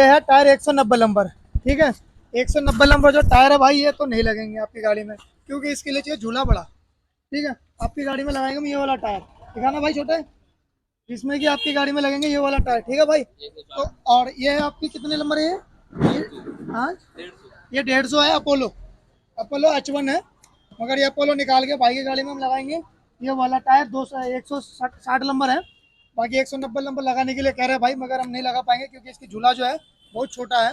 ये है tyre 190 number, ठीक है। 190 नंबर जो टायर है भाई, ये तो नहीं लगेंगे आपकी गाड़ी में, क्योंकि इसके लिए चाहिए झूला बड़ा, ठीक है। आपकी गाड़ी में लगाएंगे हम ये वाला टायर, दिखाना भाई छोटे, इसमें कि आपकी गाड़ी में लगेंगे ये वाला टायर, ठीक है भाई। तो और ये है आपकी कितने नंबर है ये? हाँ, ये 150 है, अपोलो, अपोलो H1 है। मगर ये अपोलो निकाल के भाई की गाड़ी में हम लगाएंगे ये वाला टायर, 200 160 नंबर है। बाकी 190 नंबर लगाने के लिए कह रहे हैं भाई, मगर हम नहीं लगा पाएंगे क्योंकि इसकी झूला जो है बहुत छोटा है।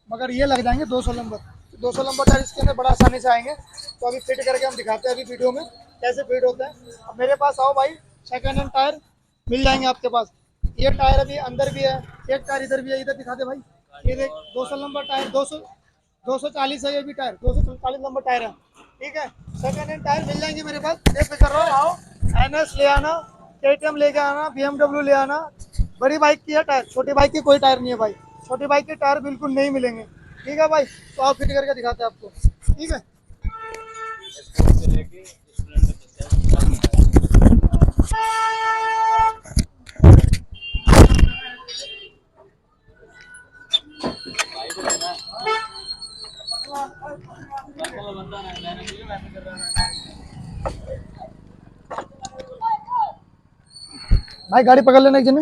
मगर ये लग जाएंगे 200 नंबर, 200 नंबर टायर इसके अंदर बड़ा आसानी से आएंगे। तो अभी फिट करके हम दिखाते हैं अभी वीडियो में कैसे फिट होता है। अब मेरे पास आओ भाई, सेकेंड हैंड टायर मिल जाएंगे आपके पास। ये टायर अभी अंदर भी है, एक टायर इधर भी है, इधर दिखाते भाई। ये देख 200 नंबर टायर, 240 है ये भी टायर, 240 नंबर टायर है, ठीक है। सेकेंड हैंड टायर मिल जाएंगे मेरे पास, बेफिक्र रहो, आओ NS ले आना, KTM लेके आना, BMW ले आना। बड़ी बाइक की है टायर, छोटी बाइक की कोई टायर नहीं है भाई, छोटी बाइक के टायर बिल्कुल नहीं मिलेंगे, ठीक है भाई। तो आप फिट करके दिखाते हैं आपको, ठीक है। भाई गाड़ी पकड़ लेना एक जने।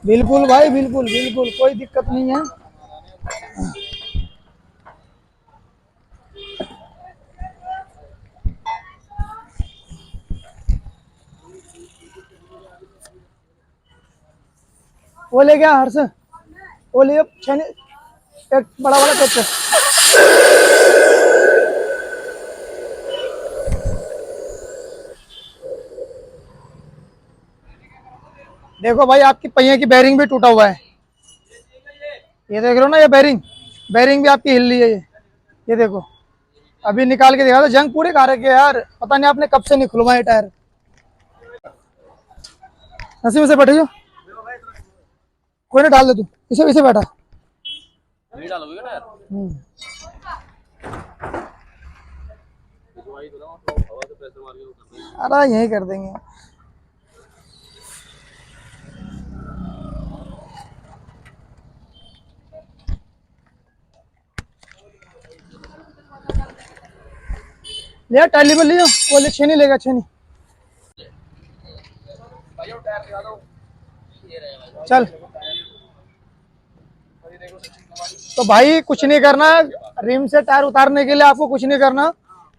बिल्कुल भाई, बिल्कुल बिल्कुल कोई दिक्कत नहीं है। वो ले गया हर्ष, वो ले छेनी, एक बड़ा वाला पेच। देखो भाई, आपकी पहिए की बैरिंग भी टूटा हुआ है, ये देख रहे हो ना, ये बैरिंग, बैरिंग भी आपकी हिल रही है ये देखो। अभी निकाल के दिखा दो, जंग पूरे खा रखे यार, पता नहीं आपने कब से नहीं खुलवाए टायर। नसीब से बैठे जो, कोई ना डाल दे तू, इसे इसे बैठा। अरे यही कर देंगे। ले टाली में लियो, वो ले छेनी लेगा, छेनी चल। तो भाई कुछ नहीं करना, रिम से टायर उतारने के लिए आपको कुछ नहीं करना,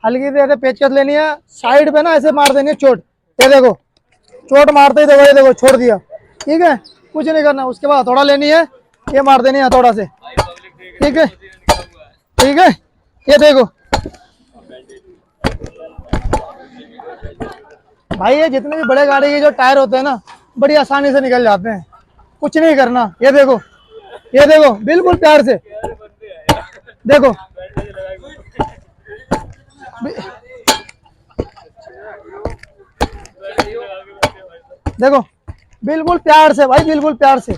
हल्की से ऐसे पेचकस लेनी है, साइड पे ना ऐसे मार देनी है चोट, ये देखो चोट मारते ही देखो, ये देखो छोड़ दिया, ठीक है। कुछ नहीं करना, उसके बाद हथौड़ा लेनी है, ये मार देनी है हथौड़ा से, ठीक है, ठीक है। ये देखो भाई, ये जितने भी बड़े गाड़ी के जो टायर होते हैं ना, बड़ी आसानी से निकल जाते हैं, कुछ नहीं करना। ये देखो, ये देखो बिल्कुल प्यार से देखो, देखो बिल्कुल प्यार से भाई, बिल्कुल प्यार से।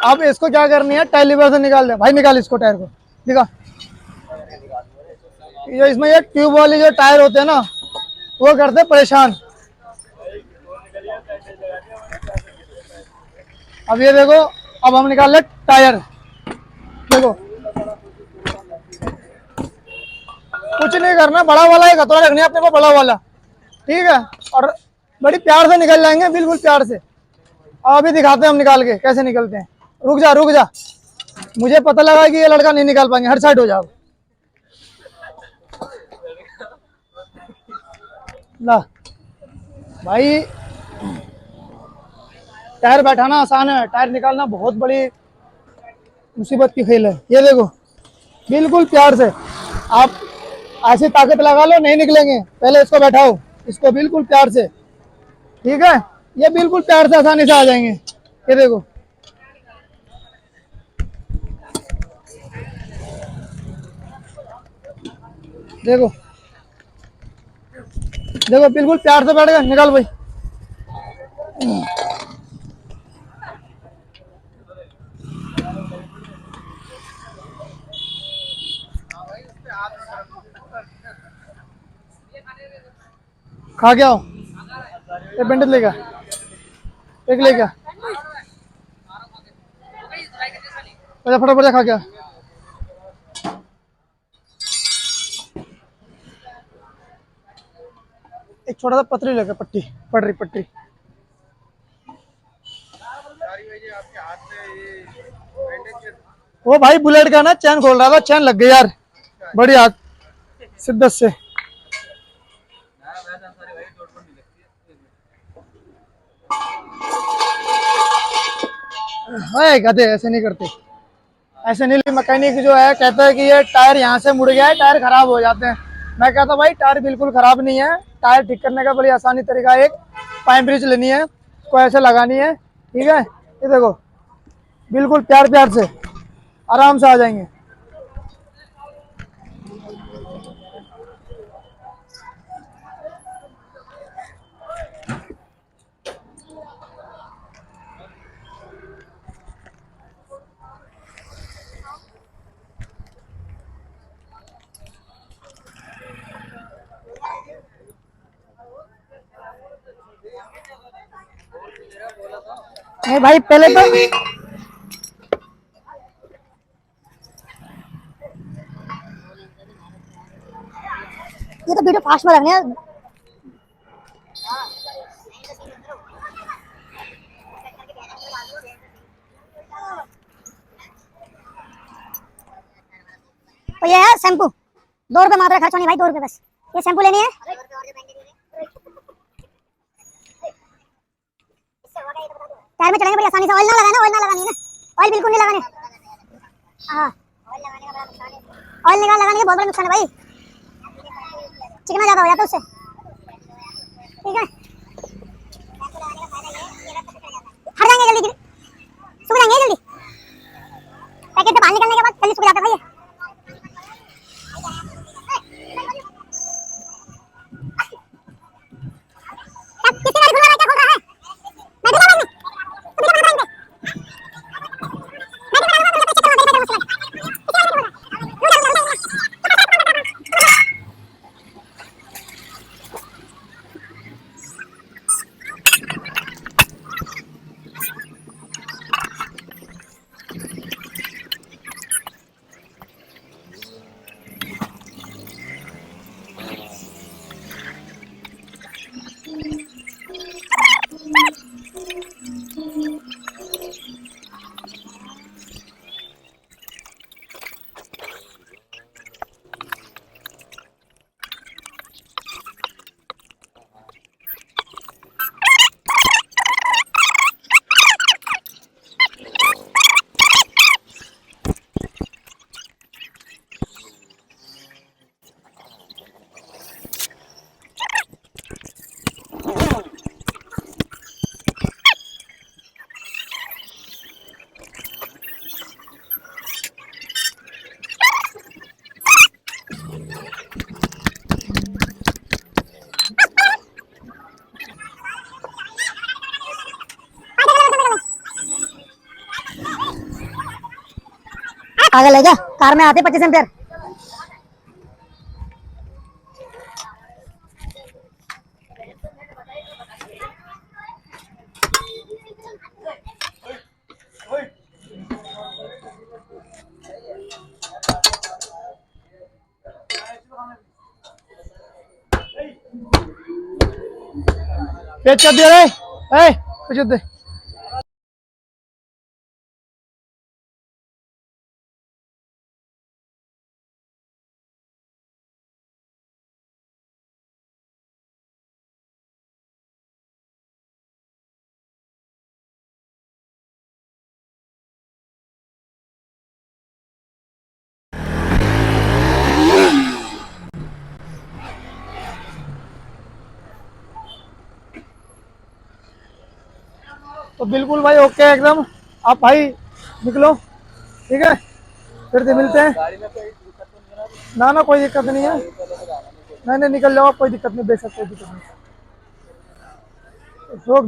अब इसको क्या करनी है, टायर लीवर से निकाल दे भाई, निकाल इसको टायर को, दिखा। ये इसमें ये ट्यूब वाली जो टायर होते हैं ना, वो करते हैं परेशान। अब ये देखो, अब हम निकाल ले टायर, देखो कुछ नहीं करना, बड़ा वाला एक हथौड़ा रखनी है अपने को, बड़ा वाला, ठीक है। और बड़ी प्यार से निकल जाएंगे, बिल्कुल प्यार से। अभी दिखाते हैं हम निकाल के कैसे निकलते हैं। रुक जा रुक जा, मुझे पता लगा कि ये लड़का नहीं निकाल पाएंगे, हर साइड हो जाओ। ला भाई, टायर बैठाना आसान है, टायर निकालना बहुत बड़ी मुसीबत की खेल है। ये देखो बिल्कुल प्यार से, आप ऐसी ताकत लगा लो, नहीं निकलेंगे। पहले इसको बैठाओ, इसको बिल्कुल प्यार से, ठीक है। ये बिल्कुल प्यार से आसानी से आ जाएंगे, ये देखो। देखो देखो बिल्कुल प्यार से बैठ गया, निकाल भाई। खा के आओ, एक बेंडेज लेगा, एक लेगा। अच्छा फटाफट जा खा के आ। एक छोटा सा पतली लगा, पट्टी पड़ रही पट्टी। वो भाई बुलेट का ना चैन खोल रहा था, चैन लग गई यार, बड़ी हाथ शिद्दत से। है गधे, ऐसे नहीं करते, ऐसे नहीं। मैकेनिक जो है कहता है कि ये टायर यहाँ से मुड़ गया है, टायर खराब हो जाते हैं। मैं कहता भाई टायर बिल्कुल खराब नहीं है, टायर ठीक करने का बड़ी आसानी तरीका है, एक पाइप ब्रिज लेनी है, को ऐसे लगानी है, ठीक है। ये देखो बिल्कुल प्यार प्यार से आराम से आ जाएंगे। नहीं भाई पहले तो ये तो वीडियो फास्ट में रखनी है। तो ये है शैम्पू, 2 रुपए मात्र खर्च होनी भाई, 2 रुपए बस। ये शैम्पू लेनी है, टायर में चलेंगे बड़ी आसानी से। ऑयल ना लगाना, ऑयल ना लगानी है ना, ऑयल बिल्कुल नहीं लगाने। हाँ ऑयल निकाल लगाने के बहुत बड़ा नुकसान है भाई, चिकना ज्यादा हो जाता है उससे, ठीक है। हट जाएंगे जल्दी, सूख जाएंगे जल्दी, पैकेट से बाहर निकलने के बाद जल्दी सूख जाता है भाई। किसकी गाड़ी खुल रहा है, क्या खुल रहा है? मैं भी लगा आगे ले जा, कार में आते 25 एम्पियर। पेच कर दिया रे, पेच दे। तो बिल्कुल भाई ओके एकदम, आप भाई निकलो, ठीक है, फिर से मिलते हैं। ना ना कोई दिक्कत नहीं है, नहीं नहीं निकल जाओ, कोई दिक्कत नहीं, बेशक कोई दिक्कत नहीं। रोक